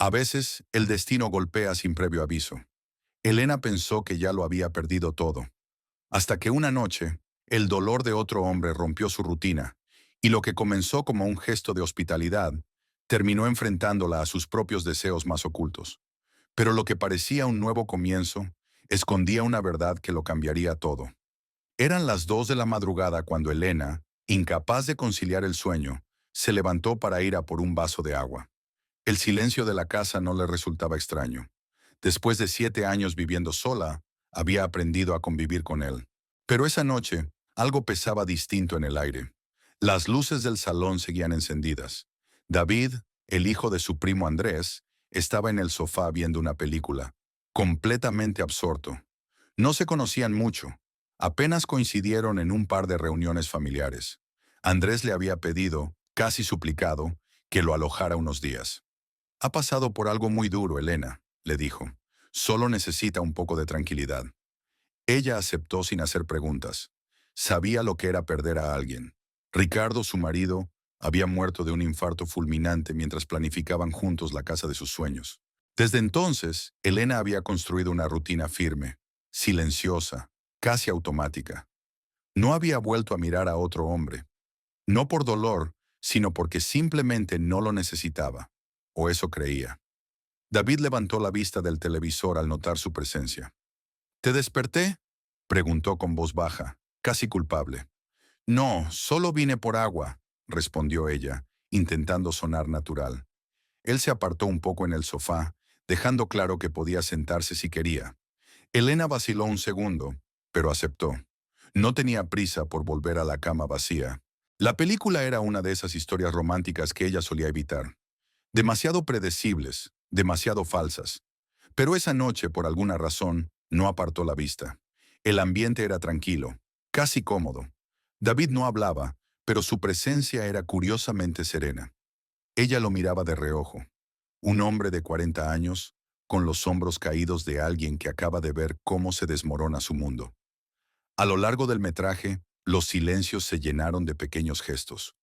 A veces, el destino golpea sin previo aviso. Elena pensó que ya lo había perdido todo, hasta que una noche, el dolor de otro hombre rompió su rutina, y lo que comenzó como un gesto de hospitalidad, terminó enfrentándola a sus propios deseos más ocultos. Pero lo que parecía un nuevo comienzo, escondía una verdad que lo cambiaría todo. Eran las 2 de la madrugada cuando Elena, incapaz de conciliar el sueño, se levantó para ir a por un vaso de agua. El silencio de la casa no le resultaba extraño. Después de 7 años viviendo sola, había aprendido a convivir con él. Pero esa noche, algo pesaba distinto en el aire. Las luces del salón seguían encendidas. David, el hijo de su primo Andrés, estaba en el sofá viendo una película, completamente absorto. No se conocían mucho. Apenas coincidieron en un par de reuniones familiares. Andrés le había pedido, casi suplicado, que lo alojara unos días. Ha pasado por algo muy duro, Elena, le dijo. Solo necesita un poco de tranquilidad. Ella aceptó sin hacer preguntas. Sabía lo que era perder a alguien. Ricardo, su marido, había muerto de un infarto fulminante mientras planificaban juntos la casa de sus sueños. Desde entonces, Elena había construido una rutina firme, silenciosa, casi automática. No había vuelto a mirar a otro hombre. No por dolor, sino porque simplemente no lo necesitaba. O eso creía. David levantó la vista del televisor al notar su presencia. ¿Te desperté?, preguntó con voz baja, casi culpable. No, solo vine por agua, respondió ella, intentando sonar natural. Él se apartó un poco en el sofá, dejando claro que podía sentarse si quería. Elena vaciló un segundo, pero aceptó. No tenía prisa por volver a la cama vacía. La película era una de esas historias románticas que ella solía evitar. Demasiado predecibles, demasiado falsas. Pero esa noche, por alguna razón, no apartó la vista. El ambiente era tranquilo, casi cómodo. David no hablaba, pero su presencia era curiosamente serena. Ella lo miraba de reojo. Un hombre de 40 años, con los hombros caídos de alguien que acaba de ver cómo se desmorona su mundo. A lo largo del metraje, los silencios se llenaron de pequeños gestos.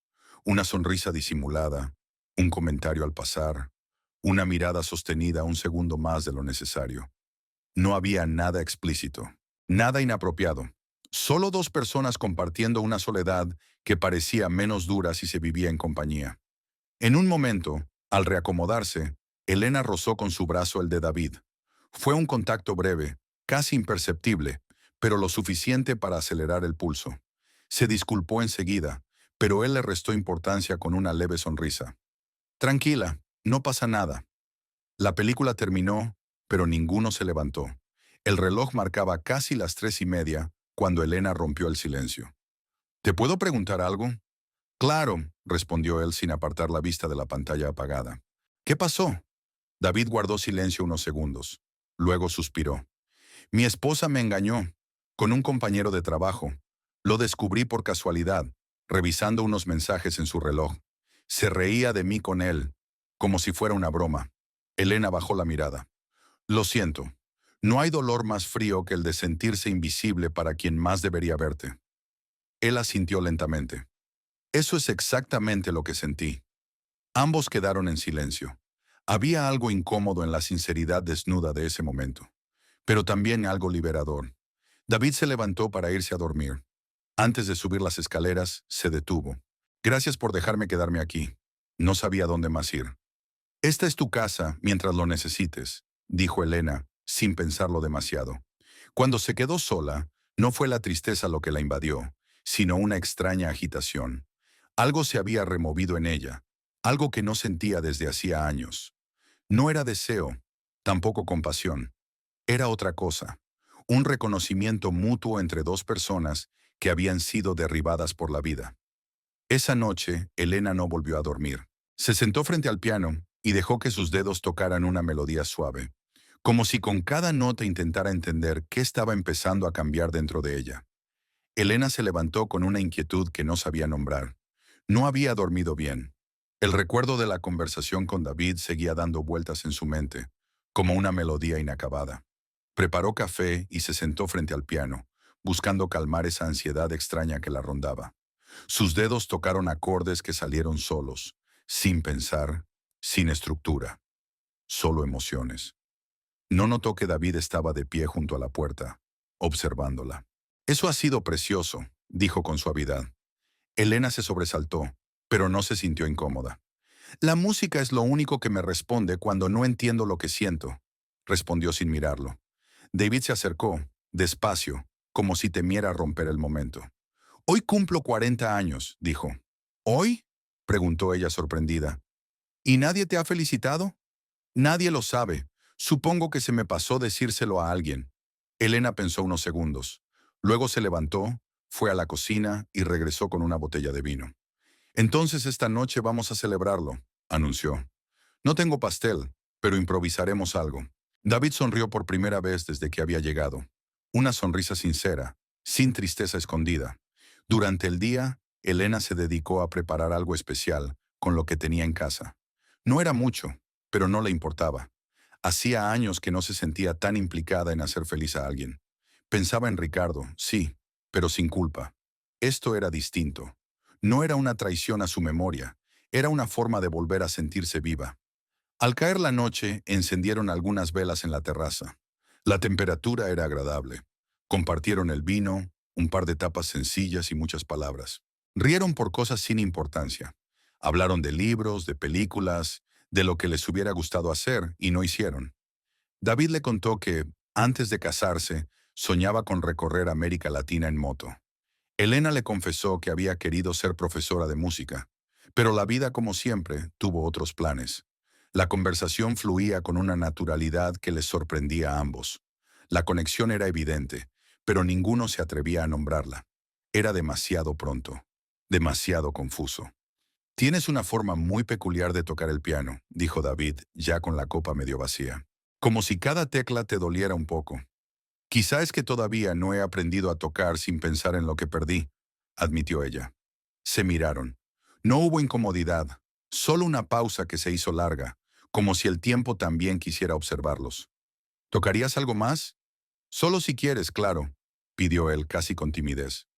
Una sonrisa disimulada, un comentario al pasar, una mirada sostenida un segundo más de lo necesario. No había nada explícito, nada inapropiado. Solo dos personas compartiendo una soledad que parecía menos dura si se vivía en compañía. En un momento, al reacomodarse, Elena rozó con su brazo el de David. Fue un contacto breve, casi imperceptible, pero lo suficiente para acelerar el pulso. Se disculpó enseguida, pero él le restó importancia con una leve sonrisa. Tranquila, no pasa nada. La película terminó, pero ninguno se levantó. El reloj marcaba casi las 3:30 cuando Elena rompió el silencio. ¿Te puedo preguntar algo? Claro, respondió él sin apartar la vista de la pantalla apagada. ¿Qué pasó? David guardó silencio unos segundos. Luego suspiró. Mi esposa me engañó, con un compañero de trabajo. Lo descubrí por casualidad, revisando unos mensajes en su reloj. Se reía de mí con él, como si fuera una broma. Elena bajó la mirada. Lo siento. No hay dolor más frío que el de sentirse invisible para quien más debería verte. Él asintió lentamente. Eso es exactamente lo que sentí. Ambos quedaron en silencio. Había algo incómodo en la sinceridad desnuda de ese momento, pero también algo liberador. David se levantó para irse a dormir. Antes de subir las escaleras, se detuvo. Gracias por dejarme quedarme aquí. No sabía dónde más ir. Esta es tu casa mientras lo necesites, dijo Elena, sin pensarlo demasiado. Cuando se quedó sola, no fue la tristeza lo que la invadió, sino una extraña agitación. Algo se había removido en ella, algo que no sentía desde hacía años. No era deseo, tampoco compasión. Era otra cosa, un reconocimiento mutuo entre dos personas que habían sido derribadas por la vida. Esa noche, Elena no volvió a dormir. Se sentó frente al piano y dejó que sus dedos tocaran una melodía suave, como si con cada nota intentara entender qué estaba empezando a cambiar dentro de ella. Elena se levantó con una inquietud que no sabía nombrar. No había dormido bien. El recuerdo de la conversación con David seguía dando vueltas en su mente, como una melodía inacabada. Preparó café y se sentó frente al piano, buscando calmar esa ansiedad extraña que la rondaba. Sus dedos tocaron acordes que salieron solos, sin pensar, sin estructura. solo emociones. No notó que David estaba de pie junto a la puerta, observándola. Eso ha sido precioso, dijo con suavidad. Elena se sobresaltó, pero no se sintió incómoda. La música es lo único que me responde cuando no entiendo lo que siento, respondió sin mirarlo. David se acercó, despacio, como si temiera romper el momento. Hoy cumplo 40 años, dijo. ¿Hoy? Preguntó ella sorprendida. ¿Y nadie te ha felicitado? Nadie lo sabe. Supongo que se me pasó decírselo a alguien. Elena pensó unos segundos. Luego se levantó, fue a la cocina y regresó con una botella de vino. Entonces esta noche vamos a celebrarlo, anunció. No tengo pastel, pero improvisaremos algo. David sonrió por primera vez desde que había llegado. Una sonrisa sincera, sin tristeza escondida. Durante el día, Elena se dedicó a preparar algo especial con lo que tenía en casa. No era mucho, pero no le importaba. Hacía años que no se sentía tan implicada en hacer feliz a alguien. Pensaba en Ricardo, sí, pero sin culpa. Esto era distinto. No era una traición a su memoria, era una forma de volver a sentirse viva. Al caer la noche, encendieron algunas velas en la terraza. La temperatura era agradable. Compartieron el vino, un par de tapas sencillas y muchas palabras. Rieron por cosas sin importancia. Hablaron de libros, de películas, de lo que les hubiera gustado hacer y no hicieron. David le contó que, antes de casarse, soñaba con recorrer América Latina en moto. Elena le confesó que había querido ser profesora de música, pero la vida, como siempre, tuvo otros planes. La conversación fluía con una naturalidad que les sorprendía a ambos. La conexión era evidente, pero ninguno se atrevía a nombrarla. Era demasiado pronto, demasiado confuso. Tienes una forma muy peculiar de tocar el piano, dijo David, ya con la copa medio vacía. Como si cada tecla te doliera un poco. Quizá es que todavía no he aprendido a tocar sin pensar en lo que perdí, admitió ella. Se miraron. No hubo incomodidad, solo una pausa que se hizo larga, como si el tiempo también quisiera observarlos. ¿Tocarías algo más? Solo si quieres, claro, pidió él casi con timidez.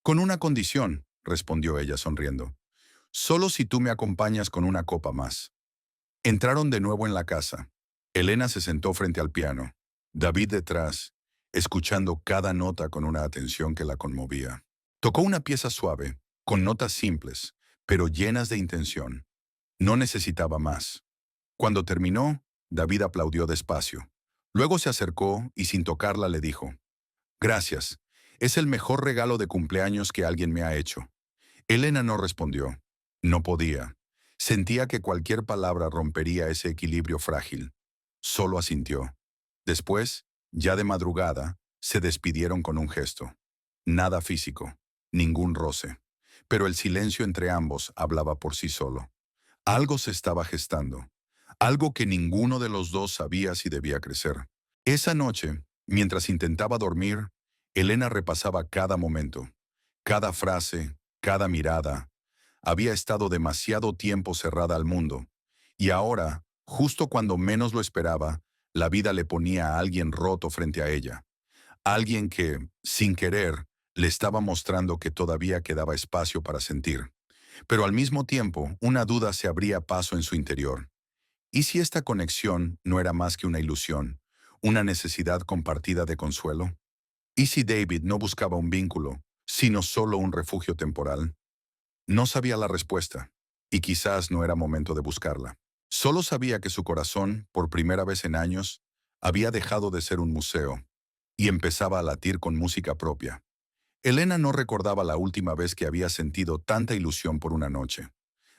Con una condición, respondió ella sonriendo. Solo si tú me acompañas con una copa más. Entraron de nuevo en la casa. Elena se sentó frente al piano, David detrás, escuchando cada nota con una atención que la conmovía. Tocó una pieza suave, con notas simples, pero llenas de intención. No necesitaba más. Cuando terminó, David aplaudió despacio. Luego se acercó y sin tocarla le dijo, «Gracias, es el mejor regalo de cumpleaños que alguien me ha hecho». Elena no respondió. No podía. Sentía que cualquier palabra rompería ese equilibrio frágil. Solo asintió. Después, ya de madrugada, se despidieron con un gesto. Nada físico, ningún roce. Pero el silencio entre ambos hablaba por sí solo. Algo se estaba gestando. Algo que ninguno de los dos sabía si debía crecer. Esa noche, mientras intentaba dormir, Elena repasaba cada momento, cada frase, cada mirada. Había estado demasiado tiempo cerrada al mundo, y ahora, justo cuando menos lo esperaba, la vida le ponía a alguien roto frente a ella. Alguien que, sin querer, le estaba mostrando que todavía quedaba espacio para sentir. Pero al mismo tiempo, una duda se abría paso en su interior. ¿Y si esta conexión no era más que una ilusión, una necesidad compartida de consuelo? ¿Y si David no buscaba un vínculo, sino solo un refugio temporal? No sabía la respuesta, y quizás no era momento de buscarla. Solo sabía que su corazón, por primera vez en años, había dejado de ser un museo, y empezaba a latir con música propia. Elena no recordaba la última vez que había sentido tanta ilusión por una noche.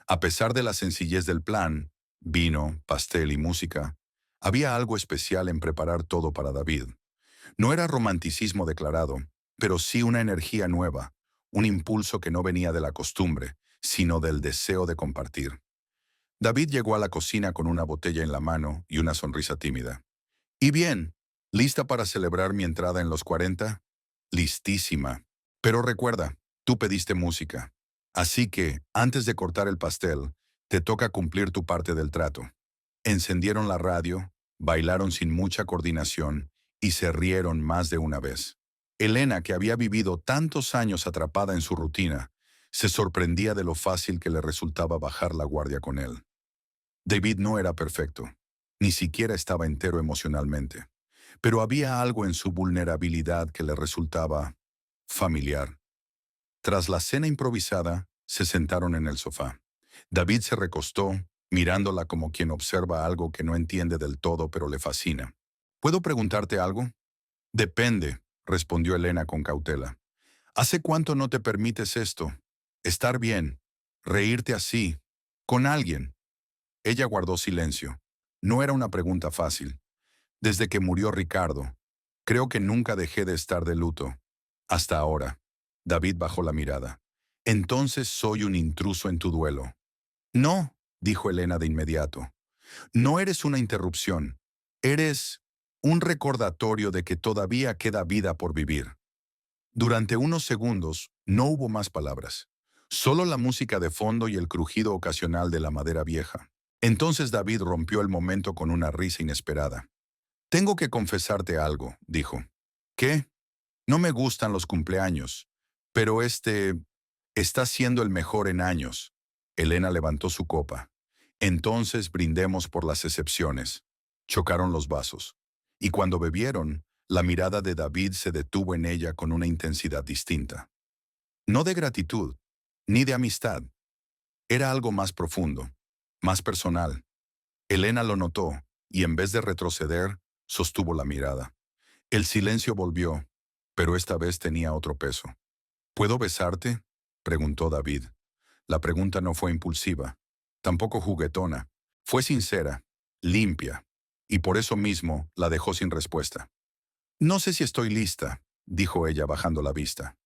A pesar de la sencillez del plan, vino, pastel y música, había algo especial en preparar todo para David. No era romanticismo declarado, pero sí una energía nueva, un impulso que no venía de la costumbre, sino del deseo de compartir. David llegó a la cocina con una botella en la mano y una sonrisa tímida. «¿Y bien? ¿Lista para celebrar mi entrada en los 40? Listísima. Pero recuerda, tú pediste música. Así que, antes de cortar el pastel, te toca cumplir tu parte del trato». Encendieron la radio, bailaron sin mucha coordinación y se rieron más de una vez. Elena, que había vivido tantos años atrapada en su rutina, se sorprendía de lo fácil que le resultaba bajar la guardia con él. David no era perfecto. Ni siquiera estaba entero emocionalmente. Pero había algo en su vulnerabilidad que le resultaba familiar. Tras la cena improvisada, se sentaron en el sofá. David se recostó, mirándola como quien observa algo que no entiende del todo pero le fascina. ¿Puedo preguntarte algo? Depende, respondió Elena con cautela. ¿Hace cuánto no te permites esto? Estar bien, reírte así, con alguien. Ella guardó silencio. No era una pregunta fácil. Desde que murió Ricardo, creo que nunca dejé de estar de luto. Hasta ahora. David bajó la mirada. Entonces soy un intruso en tu duelo. No, dijo Elena de inmediato. No eres una interrupción. Eres un recordatorio de que todavía queda vida por vivir. Durante unos segundos no hubo más palabras. Solo la música de fondo y el crujido ocasional de la madera vieja. Entonces David rompió el momento con una risa inesperada. Tengo que confesarte algo, dijo. ¿Qué? No me gustan los cumpleaños, pero este está siendo el mejor en años. Elena levantó su copa. Entonces brindemos por las excepciones. Chocaron los vasos. Y cuando bebieron, la mirada de David se detuvo en ella con una intensidad distinta. No de gratitud, ni de amistad. Era algo más profundo, más personal. Elena lo notó, y en vez de retroceder, sostuvo la mirada. El silencio volvió, pero esta vez tenía otro peso. ¿Puedo besarte? Preguntó David. La pregunta no fue impulsiva, tampoco juguetona. Fue sincera, limpia, y por eso mismo la dejó sin respuesta. No sé si estoy lista, dijo ella bajando la vista.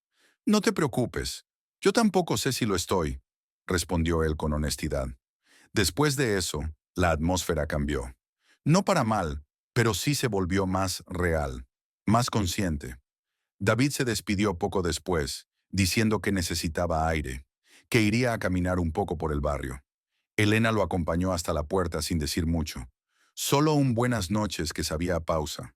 No te preocupes, yo tampoco sé si lo estoy, respondió él con honestidad. Después de eso, la atmósfera cambió. No para mal, pero sí se volvió más real, más consciente. David se despidió poco después, diciendo que necesitaba aire, que iría a caminar un poco por el barrio. Elena lo acompañó hasta la puerta sin decir mucho. Solo un buenas noches que sabía a pausa.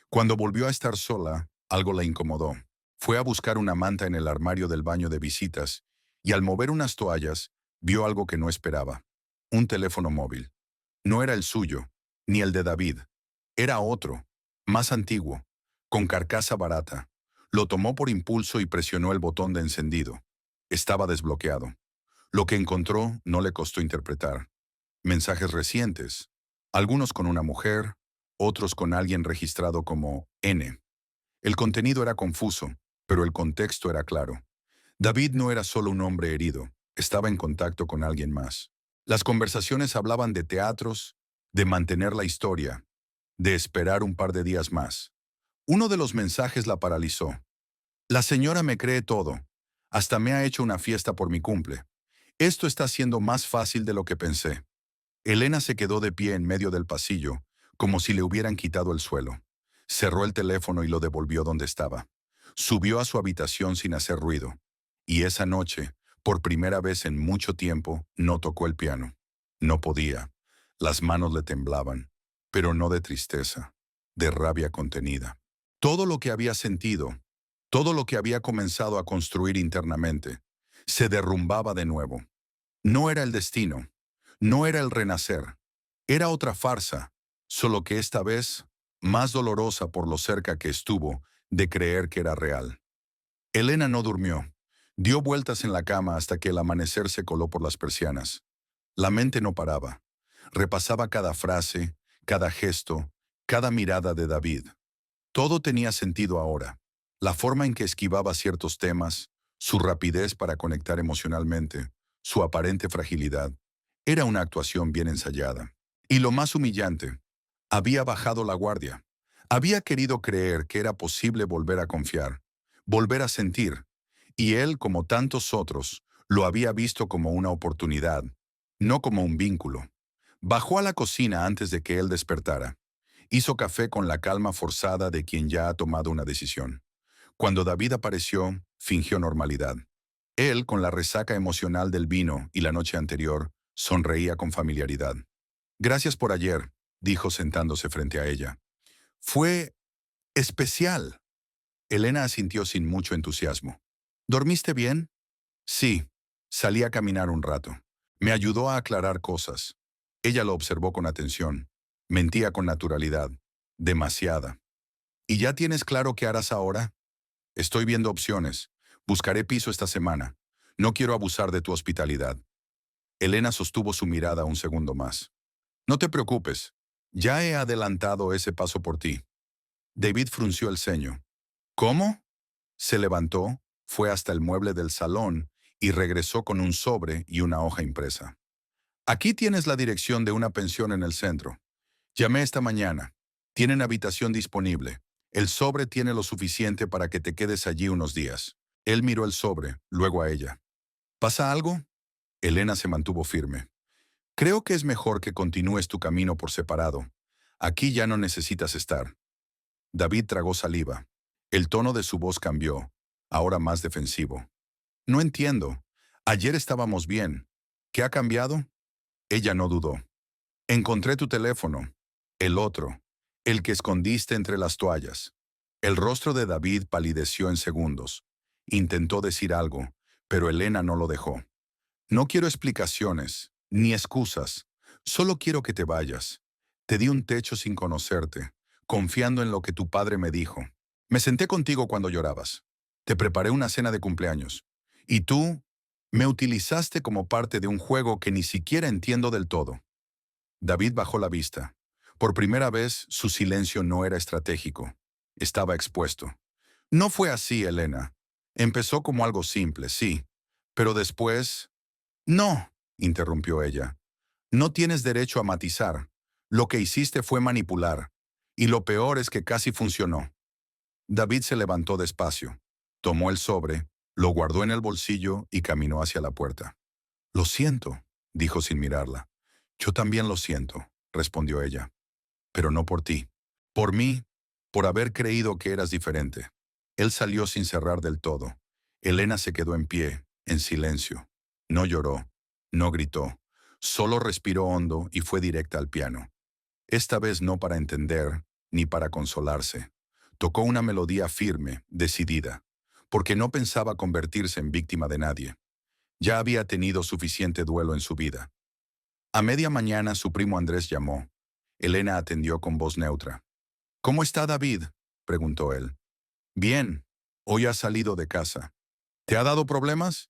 Cuando volvió a estar sola, algo la incomodó. Fue a buscar una manta en el armario del baño de visitas y al mover unas toallas, vio algo que no esperaba. Un teléfono móvil. No era el suyo, ni el de David. Era otro, más antiguo, con carcasa barata. Lo tomó por impulso y presionó el botón de encendido. Estaba desbloqueado. Lo que encontró no le costó interpretar. Mensajes recientes, algunos con una mujer, otros con alguien registrado como N. El contenido era confuso, pero el contexto era claro. David no era solo un hombre herido, estaba en contacto con alguien más. Las conversaciones hablaban de teatros, de mantener la historia, de esperar un par de días más. Uno de los mensajes la paralizó. La señora me cree todo. Hasta me ha hecho una fiesta por mi cumple. Esto está siendo más fácil de lo que pensé. Elena se quedó de pie en medio del pasillo, como si le hubieran quitado el suelo. Cerró el teléfono y lo devolvió donde estaba. Subió a su habitación sin hacer ruido. Y esa noche, por primera vez en mucho tiempo, no tocó el piano. No podía. Las manos le temblaban, pero no de tristeza, de rabia contenida. Todo lo que había sentido, todo lo que había comenzado a construir internamente, se derrumbaba de nuevo. No era el destino, no era el renacer, era otra farsa, solo que esta vez más dolorosa por lo cerca que estuvo de creer que era real. Elena no durmió. Dio vueltas en la cama hasta que el amanecer se coló por las persianas. La mente no paraba. Repasaba cada frase, cada gesto, cada mirada de David. Todo tenía sentido ahora. La forma en que esquivaba ciertos temas, su rapidez para conectar emocionalmente, su aparente fragilidad. Era una actuación bien ensayada. Y lo más humillante, había bajado la guardia. Había querido creer que era posible volver a confiar, volver a sentir. Y él, como tantos otros, lo había visto como una oportunidad, no como un vínculo. Bajó a la cocina antes de que él despertara. Hizo café con la calma forzada de quien ya ha tomado una decisión. Cuando David apareció, fingió normalidad. Él, con la resaca emocional del vino y la noche anterior, sonreía con familiaridad. Gracias por ayer, dijo sentándose frente a ella. Fue especial. Elena asintió sin mucho entusiasmo. ¿Dormiste bien? Sí. Salí a caminar un rato. Me ayudó a aclarar cosas. Ella lo observó con atención. Mentía con naturalidad. Demasiada. ¿Y ya tienes claro qué harás ahora? Estoy viendo opciones. Buscaré piso esta semana. No quiero abusar de tu hospitalidad. Elena sostuvo su mirada un segundo más. No te preocupes. Ya he adelantado ese paso por ti. David frunció el ceño. ¿Cómo? Se levantó, fue hasta el mueble del salón y regresó con un sobre y una hoja impresa. Aquí tienes la dirección de una pensión en el centro. Llamé esta mañana. Tienen habitación disponible. El sobre tiene lo suficiente para que te quedes allí unos días. Él miró el sobre, luego a ella. ¿Pasa algo? Elena se mantuvo firme. Creo que es mejor que continúes tu camino por separado. Aquí ya no necesitas estar. David tragó saliva. El tono de su voz cambió, ahora más defensivo. No entiendo. Ayer estábamos bien. ¿Qué ha cambiado? Ella no dudó. Encontré tu teléfono. El otro. El que escondiste entre las toallas. El rostro de David palideció en segundos. Intentó decir algo, pero Elena no lo dejó. No quiero explicaciones, ni excusas. Solo quiero que te vayas. Te di un techo sin conocerte, confiando en lo que tu padre me dijo. Me senté contigo cuando llorabas. Te preparé una cena de cumpleaños. Y tú me utilizaste como parte de un juego que ni siquiera entiendo del todo. David bajó la vista. Por primera vez, su silencio no era estratégico. Estaba expuesto. No fue así, Elena. Empezó como algo simple, sí. Pero después... No, interrumpió ella. No tienes derecho a matizar. Lo que hiciste fue manipular. Y lo peor es que casi funcionó. David se levantó despacio. Tomó el sobre, lo guardó en el bolsillo y caminó hacia la puerta. Lo siento, dijo sin mirarla. Yo también lo siento, respondió ella. Pero no por ti. Por mí, por haber creído que eras diferente. Él salió sin cerrar del todo. Elena se quedó en pie, en silencio. No lloró, no gritó. Solo respiró hondo y fue directa al piano. Esta vez no para entender, ni para consolarse. Tocó una melodía firme, decidida, porque no pensaba convertirse en víctima de nadie. Ya había tenido suficiente duelo en su vida. A media mañana su primo Andrés llamó. Elena atendió con voz neutra. ¿Cómo está David?, preguntó él. Bien, hoy ha salido de casa. ¿Te ha dado problemas?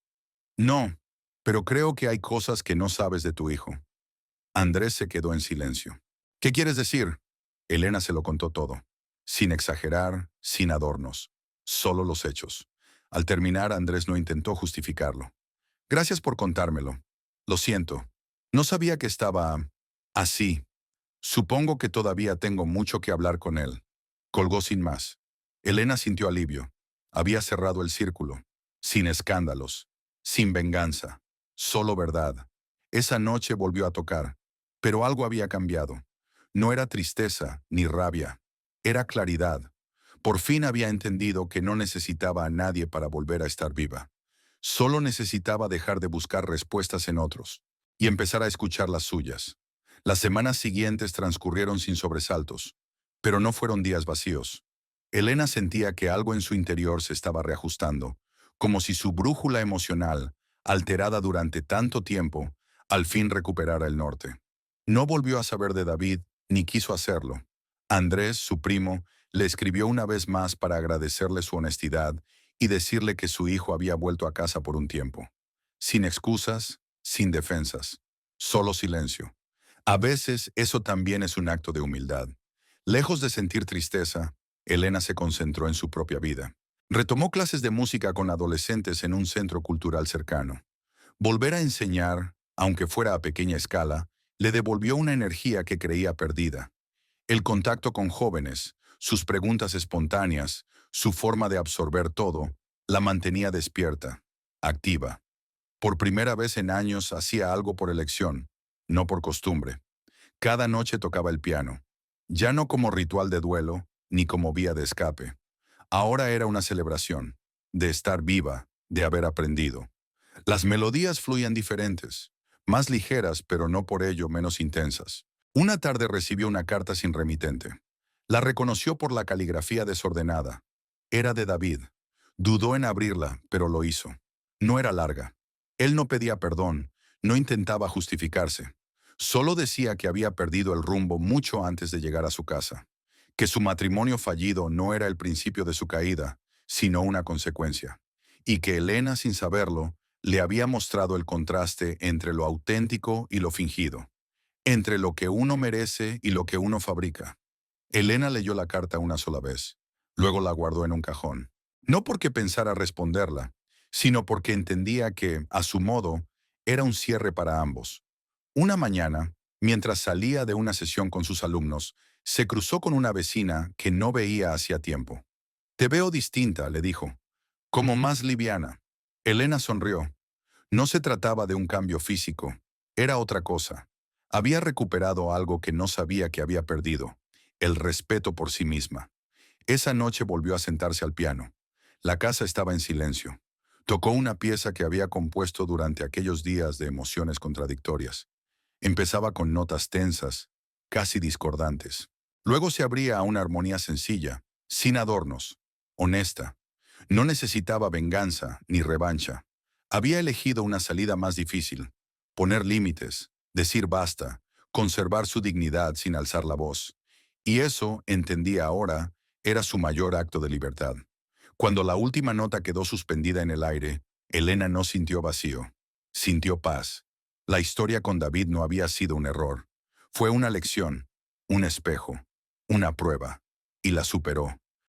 No, pero creo que hay cosas que no sabes de tu hijo. Andrés se quedó en silencio. ¿Qué quieres decir? Elena se lo contó todo, sin exagerar, sin adornos, solo los hechos. Al terminar, Andrés no intentó justificarlo. Gracias por contármelo. Lo siento. No sabía que estaba así. Supongo que todavía tengo mucho que hablar con él. Colgó sin más. Elena sintió alivio. Había cerrado el círculo. Sin escándalos. Sin venganza. Solo verdad. Esa noche volvió a tocar. Pero algo había cambiado. No era tristeza ni rabia. Era claridad. Por fin había entendido que no necesitaba a nadie para volver a estar viva. Solo necesitaba dejar de buscar respuestas en otros y empezar a escuchar las suyas. Las semanas siguientes transcurrieron sin sobresaltos, pero no fueron días vacíos. Elena sentía que algo en su interior se estaba reajustando, como si su brújula emocional, alterada durante tanto tiempo, al fin recuperara el norte. No volvió a saber de David, ni quiso hacerlo. Andrés, su primo, le escribió una vez más para agradecerle su honestidad y decirle que su hijo había vuelto a casa por un tiempo. Sin excusas, sin defensas, solo silencio. A veces eso también es un acto de humildad. Lejos de sentir tristeza, Elena se concentró en su propia vida. Retomó clases de música con adolescentes en un centro cultural cercano. Volver a enseñar, aunque fuera a pequeña escala, le devolvió una energía que creía perdida. El contacto con jóvenes, sus preguntas espontáneas, su forma de absorber todo, la mantenía despierta, activa. Por primera vez en años hacía algo por elección, no por costumbre. Cada noche tocaba el piano, ya no como ritual de duelo, ni como vía de escape. Ahora era una celebración, de estar viva, de haber aprendido. Las melodías fluían diferentes, más ligeras pero no por ello menos intensas. Una tarde recibió una carta sin remitente. La reconoció por la caligrafía desordenada. Era de David. Dudó en abrirla, pero lo hizo. No era larga. Él no pedía perdón, no intentaba justificarse. Solo decía que había perdido el rumbo mucho antes de llegar a su casa, que su matrimonio fallido no era el principio de su caída, sino una consecuencia, y que Elena, sin saberlo, le había mostrado el contraste entre lo auténtico y lo fingido, entre lo que uno merece y lo que uno fabrica. Elena leyó la carta una sola vez, luego la guardó en un cajón. No porque pensara responderla, sino porque entendía que, a su modo, era un cierre para ambos. Una mañana, mientras salía de una sesión con sus alumnos, se cruzó con una vecina que no veía hacía tiempo. «Te veo distinta», le dijo, «como más liviana». Elena sonrió. No se trataba de un cambio físico, era otra cosa. Había recuperado algo que no sabía que había perdido, el respeto por sí misma. Esa noche volvió a sentarse al piano. La casa estaba en silencio. Tocó una pieza que había compuesto durante aquellos días de emociones contradictorias. Empezaba con notas tensas, casi discordantes. Luego se abría a una armonía sencilla, sin adornos, honesta. No necesitaba venganza ni revancha. Había elegido una salida más difícil: poner límites, decir basta, conservar su dignidad sin alzar la voz. Y eso, entendía ahora, era su mayor acto de libertad. Cuando la última nota quedó suspendida en el aire, Elena no sintió vacío, sintió paz. La historia con David no había sido un error. Fue una lección, un espejo, una prueba, y la superó.